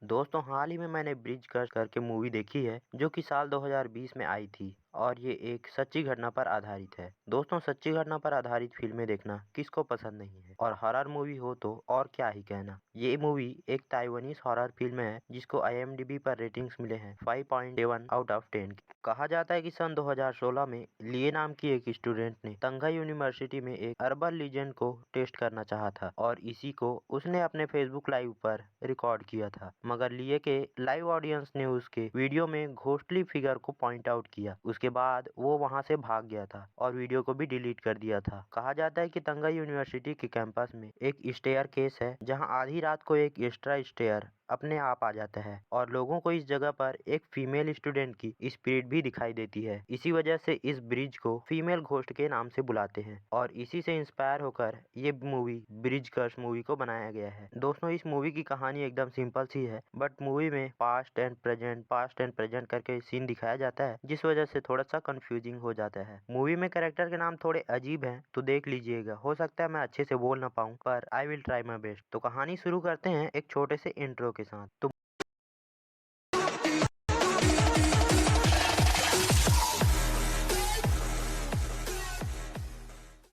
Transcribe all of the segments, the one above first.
दोस्तों हाल ही में मैंने ब्रिज कर करके मूवी देखी है जो कि साल 2020 में आई थी और ये एक सच्ची घटना पर आधारित है। दोस्तों सच्ची घटना पर आधारित फिल्में देखना किसको पसंद नहीं है और हॉरर मूवी हो तो और क्या ही कहना। ये मूवी एक ताइवानीज हॉरर फिल्म है जिसको IMDb पर रेटिंग्स मिले हैं 5.7 आउट ऑफ 10। कहा जाता है कि सन 2016 में लिए नाम की एक स्टूडेंट ने तंघाई यूनिवर्सिटी में एक अर्बन लीजेंड को टेस्ट करना चाहा था और इसी को उसने अपने फेसबुक लाइव पर रिकॉर्ड किया था, मगर लिए के लाइव ऑडियंस ने उसके वीडियो में घोस्टली फिगर को पॉइंट आउट किया। उसके बाद वो वहां से भाग गया था और वीडियो को भी डिलीट कर दिया था। कहा जाता है कि तंघाई यूनिवर्सिटी के कैंपस में एक स्टेयर केस है जहां आधी रात को एक एक्स्ट्रा स्टेयर अपने आप आ जाता है और लोगों को इस जगह पर एक फीमेल स्टूडेंट की स्पिरिट भी दिखाई देती है। इसी वजह से इस ब्रिज को फीमेल घोस्ट के नाम से बुलाते हैं और इसी से इंस्पायर होकर ये मूवी ब्रिज कर्स मूवी को बनाया गया है। दोस्तों इस मूवी की कहानी एकदम सिंपल सी है, बट मूवी में पास्ट एंड प्रेजेंट करके सीन दिखाया जाता है जिस वजह से थोड़ा सा कंफ्यूजिंग हो जाता है। मूवी में कैरेक्टर के नाम थोड़े अजीब हैं तो देख लीजिएगा, हो सकता है मैं अच्छे से बोल ना पाऊँ पर I will try my best. तो कहानी शुरू करते हैं एक छोटे से इंट्रो के साथ।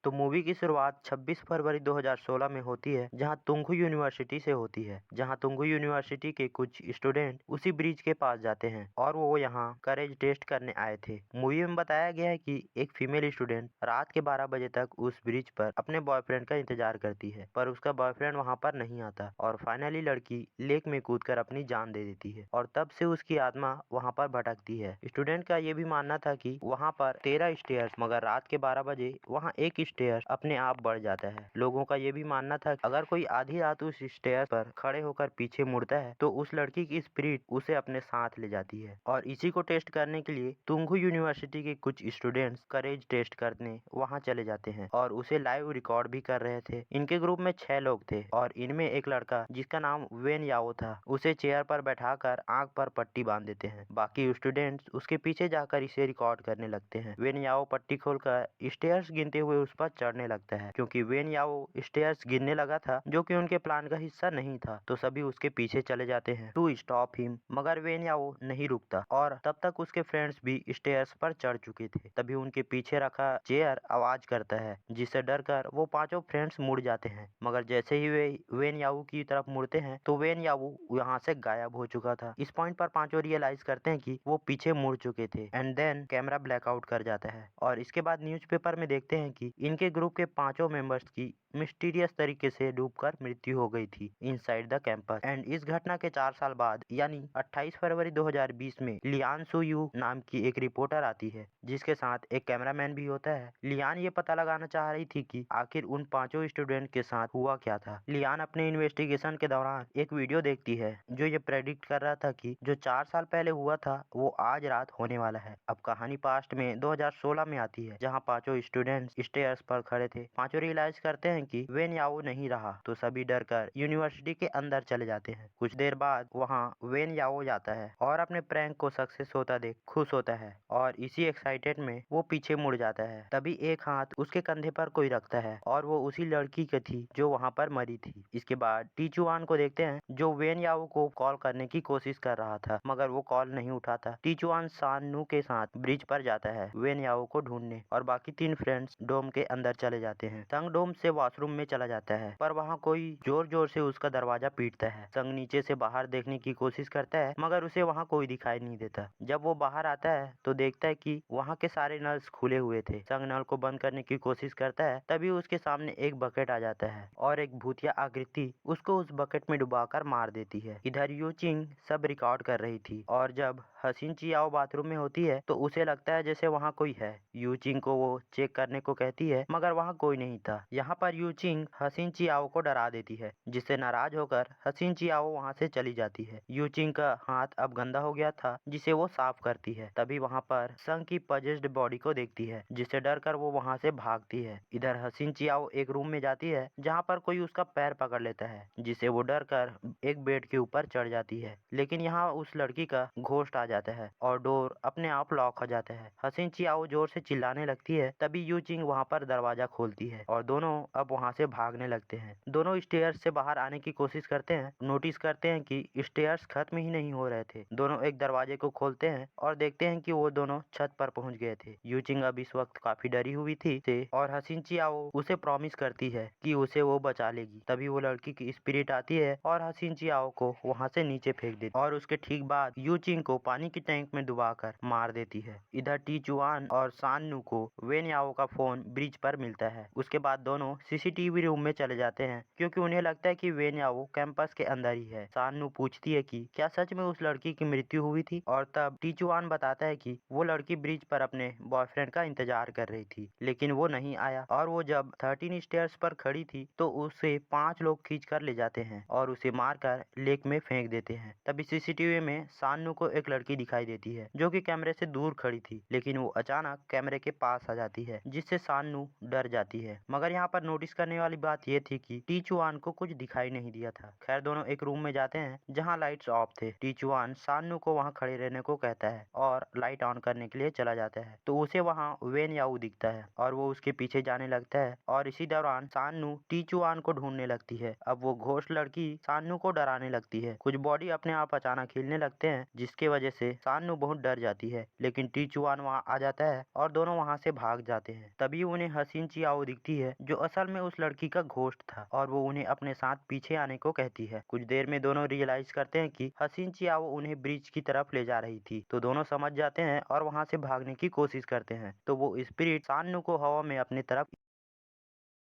तो मूवी की शुरुआत 26 फरवरी 2016 में होती है जहां तुंगू यूनिवर्सिटी से होती है, जहां तुंगू यूनिवर्सिटी के कुछ स्टूडेंट उसी ब्रिज के पास जाते हैं और वो यहां करेज टेस्ट करने आए थे। मूवी में बताया गया है कि एक फीमेल स्टूडेंट रात के 12 बजे तक उस ब्रिज पर अपने बॉयफ्रेंड का इंतजार करती है, पर उसका बॉयफ्रेंड वहां पर नहीं आता और फाइनली लड़की लेक में कूदकर अपनी जान दे देती है और तब से उसकी आत्मा वहां पर भटकती है। स्टूडेंट का ये भी मानना था कि वहां पर 13 स्टेयर्स, मगर रात के 12 बजे वहां एक स्टेयर अपने आप बढ़ जाता है। लोगों का ये भी मानना था कि अगर कोई आधी रात उस स्टेयर पर खड़े होकर पीछे मुड़ता है तो उस लड़की की स्पिरिट उसे अपने साथ ले जाती है। और इसी को टेस्ट करने के लिए तुंगू यूनिवर्सिटी के कुछ स्टूडेंट्स करेज टेस्ट करने वहां चले जाते हैं और उसे लाइव रिकॉर्ड भी कर रहे थे। इनके ग्रुप में 6 लोग थे और इनमें एक लड़का जिसका नाम वेन याओ था, उसे चेयर पर बैठाकर आंख पर पट्टी बांध देते हैं। बाकी स्टूडेंट्स उसके पीछे जाकर इसे रिकॉर्ड करने लगते हैं। वेन याओ पट्टी खोलकर स्टेयर्स गिनते हुए उस पर चढ़ने लगता है। क्योंकि वेन याओ स्टेयर्स गिनने लगा था जो कि उनके प्लान का हिस्सा नहीं था, तो सभी उसके पीछे चले जाते हैं टू स्टॉप हिम, मगर वेन याओ नहीं रुकता और तब तक उसके फ्रेंड्स भी स्टेयर्स पर चढ़ चुके थे। तभी उनके पीछे रखा चेयर आवाज करता है जिससे डरकर वो पांचों फ्रेंड्स मुड़ जाते हैं, मगर जैसे ही वे वेन याओ की तरफ मुड़ते हैं तो वेन याओ यहाँ से गायब हो चुका था। इस पॉइंट पर पांचों रियलाइज करते हैं कि वो पीछे मुड़ चुके थे एंड देन कैमरा ब्लैकआउट कर जाता है और इसके बाद न्यूज़पेपर में देखते हैं कि इनके ग्रुप के पांचों मेंबर्स की मिस्टीरियस तरीके से डूबकर मृत्यु हो गई थी इनसाइड द कैंपस। एंड इस घटना के 4 साल बाद यानी 28 फरवरी 2020 में लियान सू यू नाम की एक रिपोर्टर आती है जिसके साथ एक कैमरामैन भी होता है। लियान ये पता लगाना चाह रही थी कि आखिर उन पांचों स्टूडेंट के साथ हुआ क्या था। लियान अपने इन्वेस्टिगेशन के दौरान एक वीडियो देखती है जो ये प्रेडिक्ट कर रहा था कि जो 4 साल पहले हुआ था वो आज रात होने वाला है। अब कहानी पास्ट में 2016 में आती है जहाँ पांचों स्टूडेंट्स स्टेयर्स पर खड़े थे। पांचों रियलाइज करते हैं कि वेन याओ नहीं रहा तो सभी डरकर यूनिवर्सिटी के अंदर चले जाते हैं। कुछ देर बाद वहाँ वेन याओ जाता है और अपने प्रैंक को सक्सेस होता देख खुश होता है और इसी एक्साइटेड में वो पीछे मुड़ जाता है। तभी एक हाथ उसके कंधे पर कोई रखता है और वो उसी लड़की की थी जो वहाँ पर मरी थी। इसके बाद टीचुआन को देखते हैं जो वेन याओ को कॉल करने की कोशिश कर रहा था मगर वो कॉल नहीं उठाता। टीचुआन सानू के साथ ब्रिज पर जाता है वेन याओ को ढूंढने और बाकी 3 फ्रेंड्स डोम के अंदर चले जाते हैं। संग डोम से वॉशरूम में चला जाता है पर वहाँ कोई जोर जोर से उसका दरवाजा पीटता है। संग नीचे से बाहर देखने की कोशिश करता है मगर उसे वहाँ कोई दिखाई नहीं देता। जब वो बाहर आता है तो देखता है कि वहाँ के सारे नल्स खुले हुए थे। संग नल को बंद करने की कोशिश करता है तभी उसके सामने एक बकेट आ जाता है और एक भूतिया आकृति उसको उस बकेट में डुबाकर मार देती है। इधर यू चिंग सब रिकॉर्ड कर रही थी और जब हसीन चियाओ बाथरूम में होती है तो उसे लगता है जैसे वहाँ कोई है। यू चिंग को वो चेक करने को कहती है मगर वहाँ कोई नहीं था। यहाँ पर यू चिंग हसीन चियाओ को डरा देती है जिससे नाराज होकर हसीन चियाओ वहाँ से चली जाती है। यू चिंग का हाथ अब गंदा हो गया था जिसे वो साफ करती है। तभी वहाँ पर संग की पजेस्ड बॉडी को देखती है जिससे डरकर वो वहाँ से भागती है। इधर हसीन चियाओ एक रूम में जाती है जहाँ पर कोई उसका पैर पकड़ लेता है जिसे वो डरकर एक बेड के ऊपर चढ़ जाती है, लेकिन यहाँ उस लड़की का घोस्ट आ जाता है और डोर अपने आप लॉक हो जाता है। हसीन चियाओ जोर से चिल्लाने लगती है तभी यू चिंग वहाँ पर दरवाजा खोलती है और दोनों अब वहाँ से भागने लगते हैं। दोनों स्टेयर्स से बाहर आने की कोशिश करते हैं, नोटिस करते हैं कि स्टेयर्स खत्म ही नहीं हो रहे थे। दोनों एक दरवाजे को खोलते हैं और देखते हैं कि वो दोनों छत पर पहुंच गए थे। यूचिंग अब इस वक्त काफी डरी हुई थी और हसीन चियाओ उसे प्रॉमिस करती है कि उसे वो बचा लेगी। तभी वो लड़की की स्पिरिट आती है और हसीन चियाओ को वहाँ से नीचे फेंक देती है और उसके ठीक बाद यूचिंग को पानी की टैंक में डुबाकर मार देती है। इधर टीचुआन और सान्नू को वेन याओ का फोन ब्रिज पर मिलता है। उसके बाद दोनों सीसीटीवी रूम में चले जाते हैं क्योंकि उन्हें लगता है कि वेन याओ कैंपस के अंदर ही है। सान्नू पूछती है कि क्या सच में उस लड़की की मृत्यु हुई थी और तब टीचुआन बताता है कि वो लड़की ब्रिज पर अपने बॉयफ्रेंड का इंतजार कर रही थी लेकिन वो नहीं आया और वो जब 13 स्टेयर्स पर खड़ी थी तो उसे 5 लोग खींच कर ले जाते हैं और उसे मारकर लेक में फेंक देते हैं। तभी सीसीटीवी में सान्नू को एक लड़की दिखाई देती है जो कि कैमरे से दूर खड़ी थी, लेकिन वो अचानक कैमरे के पास आ जाती है जिससे सान्नू डर जाती है। मगर यहाँ पर नोटिस करने वाली बात ये थी कि टीचुआन को कुछ दिखाई नहीं दिया था। खैर दोनों एक रूम में जाते हैं जहाँ लाइट्स ऑफ थे। टीचुआन सान्नू को वहाँ खड़े रहने को कहता है और लाइट ऑन करने के लिए चला जाता है तो उसे वहाँ वेन याऊ दिखता है और वो उसके पीछे जाने लगता है और इसी दौरान सान्नू टीचुआन को ढूंढने लगती है। अब वो घोस्ट लड़की सान्नू को डराने लगती है। कुछ बॉडी अपने आप अचानक हिलने लगते हैं जिसके वजह से सान्नू बहुत डर जाती है, लेकिन टीचुआन वहाँ आ जाता है और दोनों वहाँ से भाग जाते हैं। तभी उन्हें हसीन चियाओ दिखती है जो असल में उस लड़की का घोस्ट था और वो उन्हें अपने साथ पीछे आने को कहती है। कुछ देर में दोनों रियलाइज करते हैं कि हसीन चियाओ उन्हें ब्रिज की तरफ ले जा रही थी तो दोनों समझ जाते हैं और वहाँ से भागने की कोशिश करते हैं तो वो स्पिरिट सान्नू को हवा में अपनी तरफ।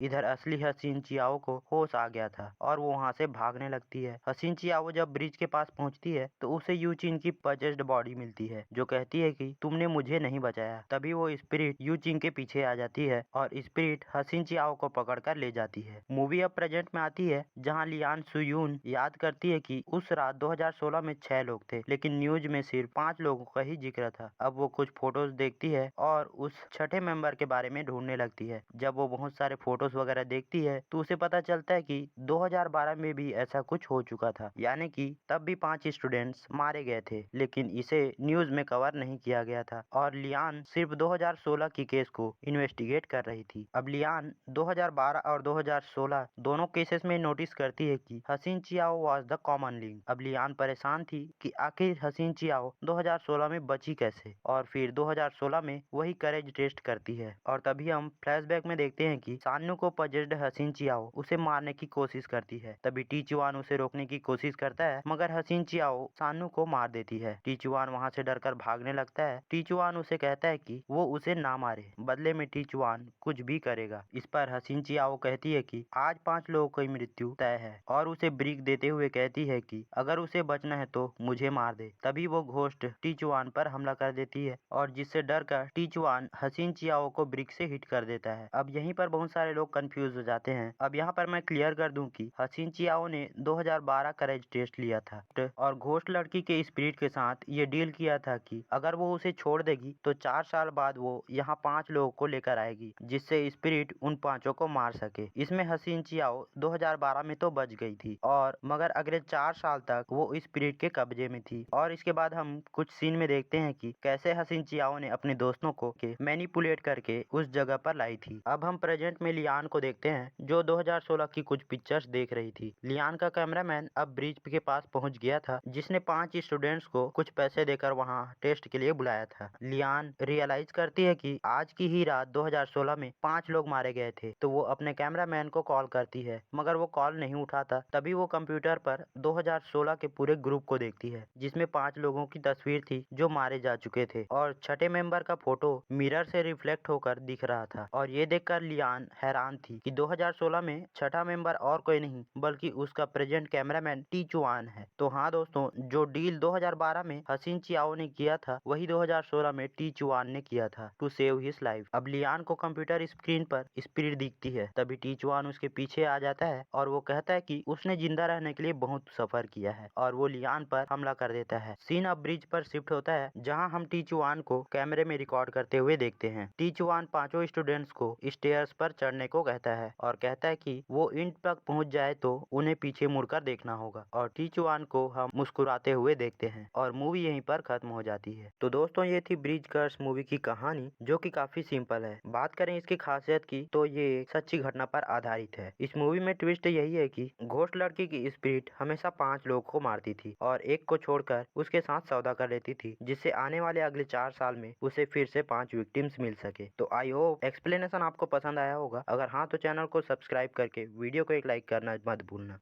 इधर असली हसीन चियाओ को होश आ गया था और वो वहाँ से भागने लगती है। हसीन चियाओ जब ब्रिज के पास पहुँचती है तो उसे यूचिन की पजेस्ड बॉडी मिलती है जो कहती है कि तुमने मुझे नहीं बचाया। तभी वो स्पिरिट यूचिन के पीछे आ जाती है और स्पिरिट हसीन चियाओ को पकड़कर ले जाती है। मूवी अब प्रेजेंट में आती है जहाँ लियान सुयून याद करती है कि उस रात 2016 में 6 लोग थे लेकिन न्यूज में सिर्फ 5 लोगों का ही जिक्र था। अब वो कुछ फोटोज देखती है और उस छठे मेंबर के बारे में ढूंढने लगती है। जब वो बहुत सारे फोटोज वगैरह देखती है तो उसे पता चलता है कि 2012 में भी ऐसा कुछ हो चुका था, यानी कि तब भी 5 स्टूडेंट्स मारे गए थे लेकिन इसे न्यूज में कवर नहीं किया गया था और लियान सिर्फ 2016 की केस को इन्वेस्टिगेट कर रही थी। अब लियान 2012 और 2016 दोनों केसेस में नोटिस करती है कि हसीन Chiao was the common link. अब लियान परेशान थी कि आखिर हसीन चियाओ 2016 में बची कैसे और फिर 2016 में वही करेज टेस्ट करती है और तभी हम फ्लैशबैक में देखते हैं कि सान्नू को पजेस्ड हसीन चियाओ उसे मारने की कोशिश करती है। तभी टीचुआन उसे रोकने की कोशिश करता है मगर हसीन चियाओ सान्नू को मार देती है। टीचुआन वहाँ से डरकर भागने लगता है। टीचुआन उसे कहता है कि वो उसे ना मारे, बदले में टीचुआन कुछ भी करेगा। इस पर हसीन चियाओ कहती है कि आज 5 लोगों की मृत्यु तय है और उसे ब्रिक देते हुए कहती है कि अगर उसे बचना है तो मुझे मार दे। तभी वो घोस्ट टीचुआन पर हमला कर देती है और जिससे डर कर टीचुआन हसीन चियाओ को ब्रिक से हिट कर देता है। अब यहीं पर बहुत सारे लोग कंफ्यूज हो जाते हैं। अब यहाँ पर मैं क्लियर कर दूं कि हसीन चियाओ ने 2012 का रेज टेस्ट लिया था और घोस्ट लड़की के स्पिरिट के साथ ये डील किया था कि अगर वो उसे छोड़ देगी तो 4 साल बाद वो यहाँ 5 लोगों को लेकर आएगी जिससे स्पिरिट उन 5 को मार सके। इसमें हसीन चियाओ 2012 में तो बच गई थी और मगर अगले 4 साल तक वो स्पिरिट के कब्जे में थी। और इसके बाद हम कुछ सीन में देखते हैं कि कैसे हसीन चियाओ ने अपने दोस्तों को मैनिपुलेट करके उस जगह पर लाई थी। अब हम प्रेजेंट में लियान को देखते हैं जो 2016 की कुछ पिक्चर्स देख रही थी। लियान का कैमरामैन अब ब्रिज के पास पहुंच गया था जिसने 5 स्टूडेंट्स को कुछ पैसे देकर वहां टेस्ट के लिए बुलाया था। लियान रियलाइज करती है कि आज की ही रात 2016 में 5 लोग मारे गए थे तो वो अपने कैमरामैन को कॉल करती है मगर वो कॉल नहीं उठाता। तभी वो कंप्यूटर पर 2016 के पूरे ग्रुप को देखती है जिसमें 5 लोगों की तस्वीर थी जो मारे जा चुके थे और छठे मेंबर का फोटो मिरर से रिफ्लेक्ट होकर दिख रहा था। और ये देखकर लियान हैरान थी कि 2016 में छठा मेंबर और कोई नहीं बल्कि उसका प्रेजेंट कैमरामैन टीचुआन है। तो हाँ दोस्तों, जो डील 2012 में हसीन चियाओ ने किया था वही 2016 में टीचुआन ने किया था टू सेव हिज लाइफ। अब लियान को कंप्यूटर स्क्रीन पर स्पिरिट दिखती है। तभी टीचुआन उसके पीछे आ जाता है और वो कहता है कि उसने जिंदा रहने के लिए बहुत सफर किया है और वो लियान पर हमला कर देता है। सीन अब ब्रिज पर शिफ्ट होता है जहाँ हम टीचुआन को कैमरे में रिकॉर्ड करते हुए देखते हैं। टीचुआन 5 स्टूडेंट्स को स्टेयर्स पर चढ़ने को कहता है और कहता है कि वो इंड तक पहुंच जाए तो उन्हें पीछे मुड़कर देखना होगा। और टीचुआन को हम मुस्कुराते हुए देखते हैं और मूवी यहीं पर खत्म हो जाती है। तो दोस्तों ये थी ब्रिज कर्स मूवी की कहानी, जो कि काफी सिंपल है। बात करें इसकी खासियत की तो ये एक सच्ची घटना पर आधारित है। इस मूवी में ट्विस्ट यही है कि घोस्ट लड़की की स्पिरिट हमेशा 5 लोग को मारती थी और एक को छोड़कर उसके साथ सौदा कर लेती थी, जिससे आने वाले अगले 4 साल में उसे फिर से 5 विक्टिम्स मिल सके। तो आई होप एक्सप्लेनेशन आपको पसंद आया होगा। अगर हाँ तो चैनल को सब्सक्राइब करके वीडियो को एक लाइक करना मत भूलना।